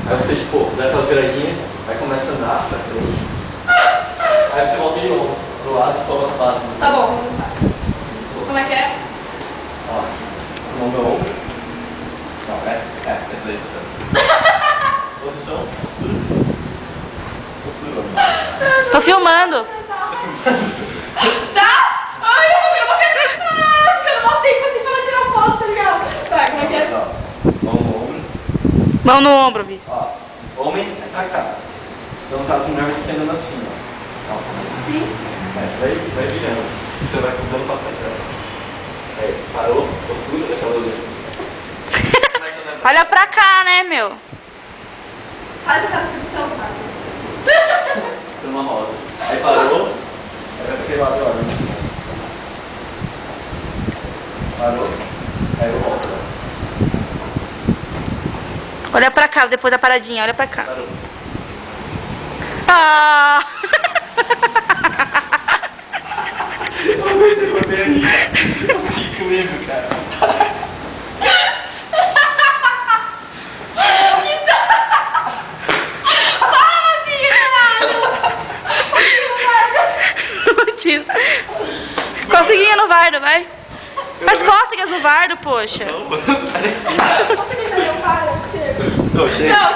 Aí você, tipo, dá aquela viradinha, aí começa a andar pra frente. Aí você volta de novo pro lado e toma as pasas. Tá bom, vamos começar. Como é que é? Ó, no meu ombro. Não, essa aí, tá. Posição, postura. Postura. Tô filmando. Tá? Ai, eu vou ficar ficando mal tempo assim pra tirar foto, tá ligado? Tá, como é que é? Mão no ombro. Mão no ombro, Vi. Ó, homem é pra cá. Então tá assim, normalmente que andando assim, ó. Ó. Sim. Aí você vai virando. Você vai dando passo pra trás. Aí, parou, postura, daquela olhada. Olha pra cá, né, meu? Faz aquela descrição, cara. Foi uma roda. Aí parou, aí vai pra aquele lado olhando assim. Parou, aí eu volto. Olha pra cá, depois da paradinha, olha pra cá. Parou. Ah! Eu aguentei pra ver ali, cara. Eu fiquei incrível, cara. Conseguindo no Vardo, vai. Faz cócegas no Vardo, poxa. Não, Conta que eu para, chega. chega. Não,